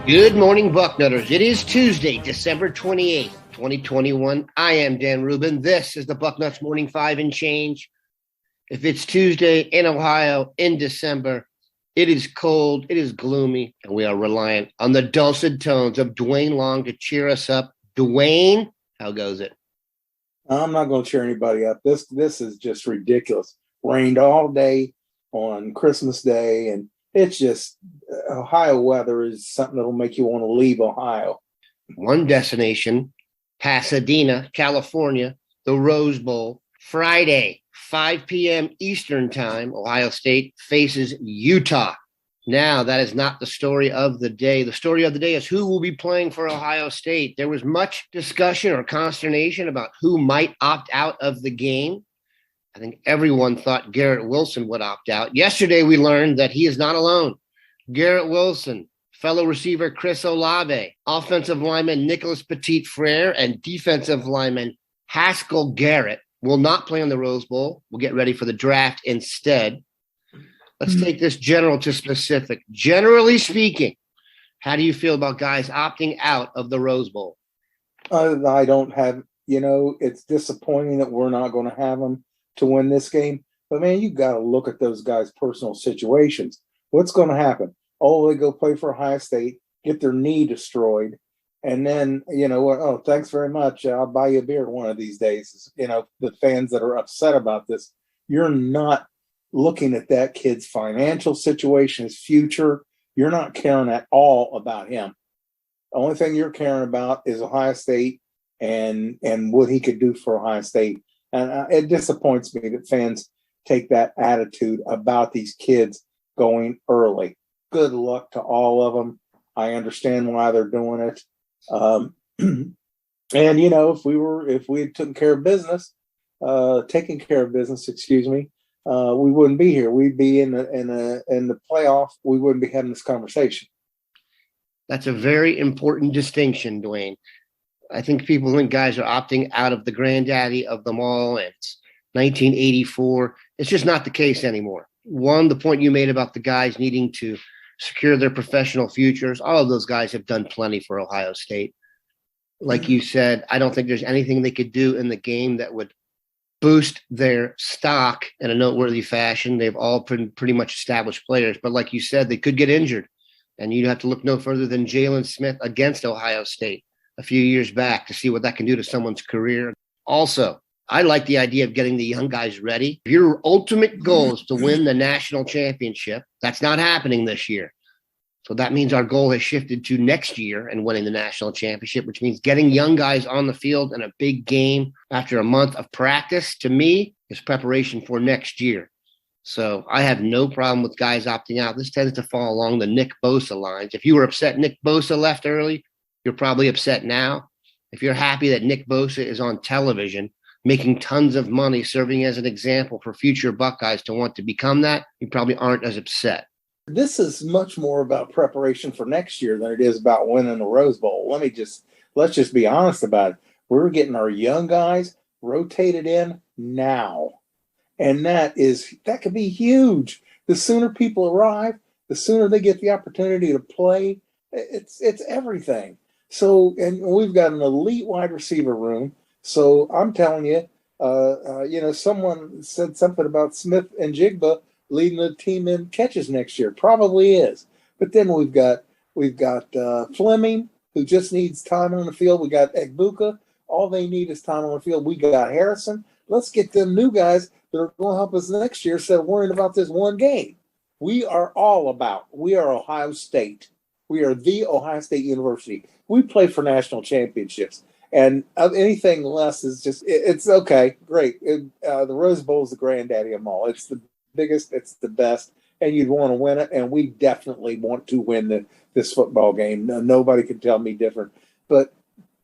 Good morning, Bucknutters. It is Tuesday, December 28th, 2021. I am Dan Rubin. This is the Bucknuts Morning 5 and change. If it's Tuesday in Ohio in December, it is cold, it is gloomy, and we are reliant on the dulcet tones of Duane Long to cheer us up. Duane, how goes it? I'm not going to cheer anybody up. This is just ridiculous. Rained all day on Christmas Day, and it's just Ohio weather is something that'll make you want to leave Ohio. One destination, Pasadena, California, the Rose Bowl. Friday, 5 p.m. Eastern Time, Ohio State faces Utah. Now, that is not the story of the day. The story of the day is who will be playing for Ohio State. There was much discussion or consternation about who might opt out of the game. I think everyone thought Garrett Wilson would opt out. Yesterday, we learned that he is not alone. Garrett Wilson, fellow receiver Chris Olave, offensive lineman Nicholas Petit-Frere, and defensive lineman Haskell Garrett will not play in the Rose Bowl. We'll get ready for the draft instead. Let's take this general to specific. Generally speaking, how do you feel about guys opting out of the Rose Bowl? I don't have, it's disappointing that we're not going to have them to win this game. But, man, you got to look at those guys' personal situations. What's going to happen? Oh, they go play for Ohio State, get their knee destroyed, and then, oh, thanks very much. I'll buy you a beer one of these days. The fans that are upset about this, you're not looking at that kid's financial situation, his future. You're not caring at all about him. The only thing you're caring about is Ohio State and what he could do for Ohio State. And it disappoints me that fans take that attitude about these kids going early. Good luck to all of them. I understand why they're doing it. And if we had taken care of business, we wouldn't be here. We'd be in the playoff. We wouldn't be having this conversation. That's a very important distinction, Duane. I think people think guys are opting out of the Grandaddy of them all. And it's 1984. It's just not the case anymore. One, the point you made about the guys needing to secure their professional futures, all of those guys have done plenty for Ohio State. Like you said, I don't think there's anything they could do in the game that would boost their stock in a noteworthy fashion. They've all been pretty much established players. But like you said, they could get injured. And you'd have to look no further than Jalen Smith against Ohio State a few years back to see what that can do to someone's career. Also, I like the idea of getting the young guys ready. If your ultimate goal is to win the national championship, that's not happening this year. So that means our goal has shifted to next year and winning the national championship, which means getting young guys on the field in a big game after a month of practice, to me, is preparation for next year. So I have no problem with guys opting out. This tends to fall along the Nick Bosa lines. If you were upset Nick Bosa left early, you're probably upset now. If you're happy that Nick Bosa is on television, making tons of money, serving as an example for future Buckeyes to want to become that, you probably aren't as upset. This is much more about preparation for next year than it is about winning the Rose Bowl. Let's just be honest about it. We're getting our young guys rotated in now. And that could be huge. The sooner people arrive, the sooner they get the opportunity to play. It's everything. So, and we've got an elite wide receiver room. So I'm telling you, someone said something about Smith and Jigba leading the team in catches next year. Probably is. But then we've got Fleming, who just needs time on the field. We got Egbuka. All they need is time on the field. We got Harrison. Let's get them new guys that are going to help us next year instead of worrying about this one game. We are Ohio State. We are the Ohio State University. We play for national championships. And anything less is just, it's okay, great. The Rose Bowl is the granddaddy of them all. It's the biggest, it's the best, and you'd want to win it. And we definitely want to win this football game. Nobody can tell me different. But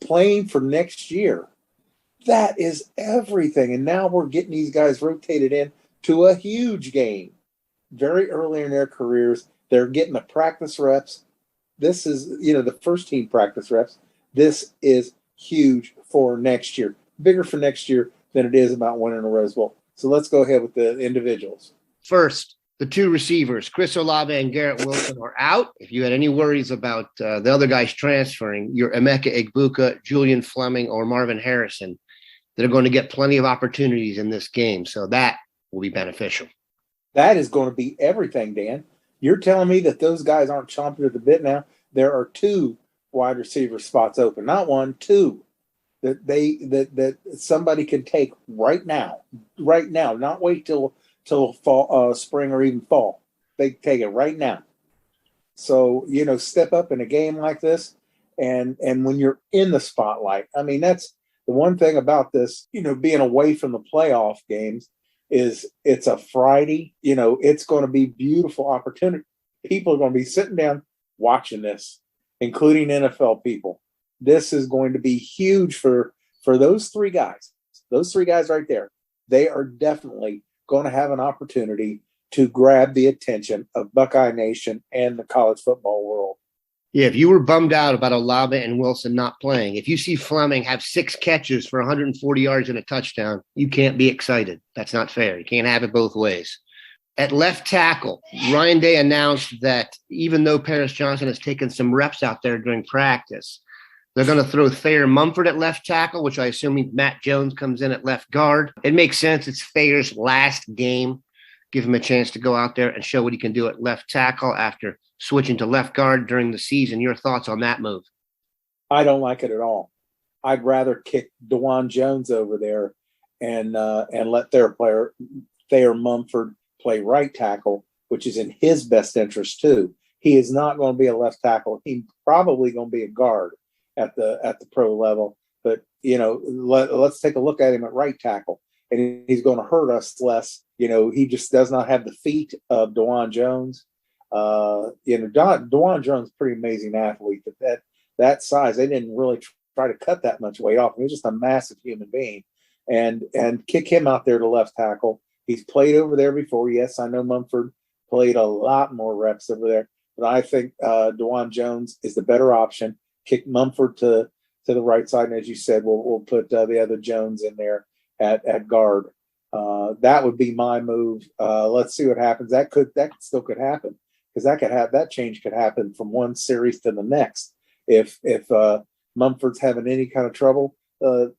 playing for next year, That is everything. And now we're getting these guys rotated in to a huge game very early in their careers. They're getting the practice reps. This is, the first team practice reps. This is huge for next year, bigger for next year than it is about winning a Rose Bowl. So let's go ahead with the individuals. First, the two receivers, Chris Olave and Garrett Wilson, are out. If you had any worries about the other guys transferring, your Emeka Egbuka, Julian Fleming, or Marvin Harrison, that are going to get plenty of opportunities in this game. So that will be beneficial. That is going to be everything, Dan. You're telling me that those guys aren't chomping at the bit now? There are two wide receiver spots open, not one, two, that somebody can take right now, not wait till fall, spring, or even fall. They take it right now. So, step up in a game like this. And when you're in the spotlight, I mean, that's the one thing about this, being away from the playoff games is it's a Friday, it's going to be beautiful opportunity. People are going to be sitting down watching this, including NFL people. This is going to be huge for those three guys. Those three guys right there. They are definitely going to have an opportunity to grab the attention of Buckeye Nation and the college football world. Yeah, if you were bummed out about Olave and Wilson not playing, if you see Fleming have 6 catches for 140 yards and a touchdown, you can't be excited. That's not fair. You can't have it both ways. At left tackle, Ryan Day announced that even though Paris Johnson has taken some reps out there during practice, they're going to throw Thayer Mumford at left tackle, which I assume means Matt Jones comes in at left guard. It makes sense. It's Thayer's last game. Give him a chance to go out there and show what he can do at left tackle after switching to left guard during the season. Your thoughts on that move? I don't like it at all. I'd rather kick Duane Jones over there and let their player Thayer Mumford play right tackle, which is in his best interest too. He is not going to be a left tackle. He's probably going to be a guard at the pro level. But let's take a look at him at right tackle, and he's going to hurt us less. He just does not have the feet of Duane Jones. Duane Jones is a pretty amazing athlete, but that size, they didn't really try to cut that much weight off. He was just a massive human being, and kick him out there to left tackle. He's played over there before. Yes, I know Mumford played a lot more reps over there, but I think Duane Jones is the better option. Kick Mumford to the right side, and as you said, we'll put the other Jones in there at guard. That would be my move. Let's see what happens. That still could happen, because that change could happen from one series to the next. If Mumford's having any kind of trouble,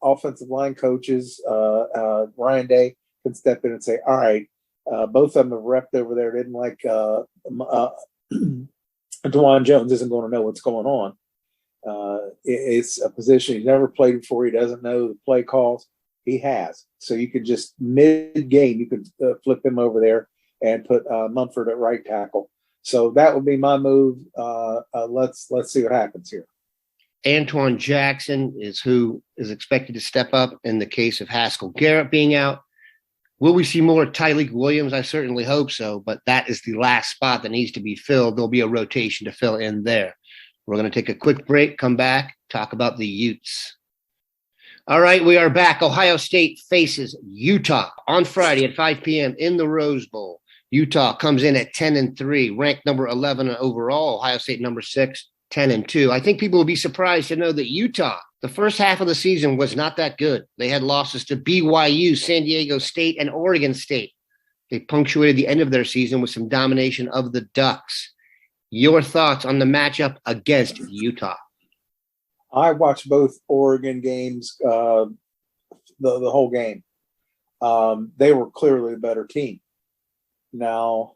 offensive line coaches, Ryan Day can step in and say, all right, both of them have repped over there. Didn't like Duane Jones isn't going to know what's going on. It's a position he's never played before. He doesn't know the play calls. He has. So you could just mid-game, you could flip him over there and put Mumford at right tackle. So that would be my move. Let's see what happens here. Antoine Jackson is who is expected to step up in the case of Haskell Garrett being out. Will we see more Tyleik Williams? I certainly hope so, but that is the last spot that needs to be filled. There'll be a rotation to fill in there. We're going to take a quick break, come back, talk about the Utes. All right, we are back. Ohio State faces Utah on Friday at 5 p.m. in the Rose Bowl. Utah comes in at 10-3, ranked number 11 overall. Ohio State number 6, 10-2. I think people will be surprised to know that Utah, the first half of the season was not that good. They had losses to BYU, San Diego State, and Oregon State. They punctuated the end of their season with some domination of the Ducks. Your thoughts on the matchup against Utah? I watched both Oregon games, the whole game. They were clearly a better team. Now,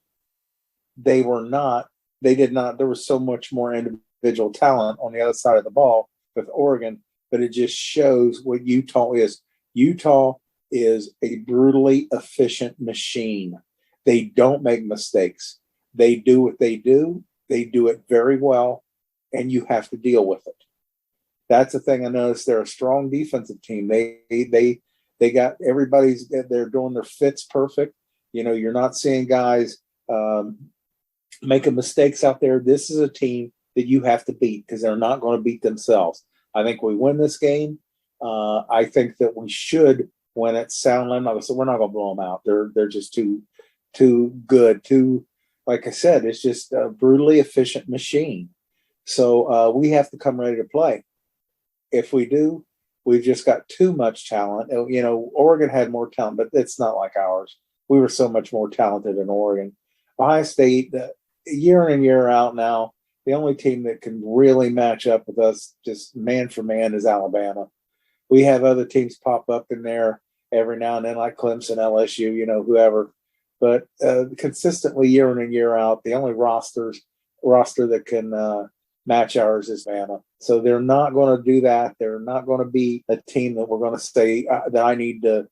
they did not, there was so much more individual talent on the other side of the ball with Oregon, but it just shows what Utah is. Utah is a brutally efficient machine. They don't make mistakes. They do what they do. They do it very well, and you have to deal with it. That's the thing I noticed. They're a strong defensive team. They got everybody's, they're doing their fits perfect. You're not seeing guys making mistakes out there. This is a team that you have to beat because they're not going to beat themselves. I think we win this game. I think that we should win at Soundland. So we're not going to blow them out. They're just too good. Like I said, it's just a brutally efficient machine. So we have to come ready to play. If we do, we've just got too much talent. You know, Oregon had more talent, but it's not like ours. We were so much more talented in Oregon. Ohio State, year in and year out now, the only team that can really match up with us just man for man is Alabama. We have other teams pop up in there every now and then, like Clemson, LSU, you know, whoever. But consistently, year in and year out, the only roster that can match ours is Alabama. So they're not going to do that. They're not going to be a team that we're going to say that I need to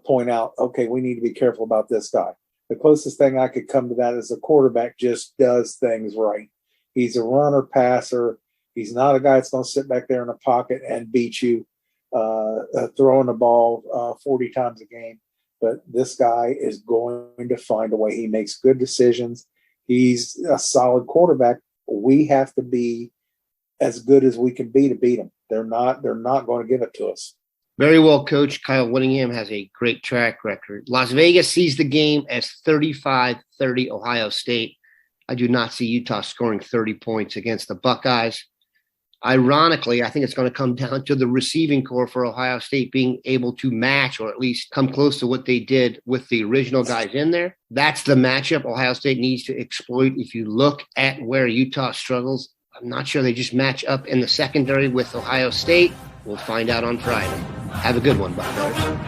point out, okay, we need to be careful about this guy. The closest thing I could come to that is a quarterback just does things right. He's a runner passer. He's not a guy that's going to sit back there in a pocket and beat you throwing the ball 40 times a game. But this guy is going to find a way. He makes good decisions. He's a solid quarterback. We have to be as good as we can be to beat them. They're not going to give it to us. Very well coached. Kyle Whittingham has a great track record. Las Vegas sees the game as 35-30 Ohio State. I do not see Utah scoring 30 points against the Buckeyes. Ironically, I think it's going to come down to the receiving core for Ohio State being able to match or at least come close to what they did with the original guys in there. That's the matchup Ohio State needs to exploit. If you look at where Utah struggles, I'm not sure they just match up in the secondary with Ohio State. We'll find out on Friday. Have a good one, Bucknuts.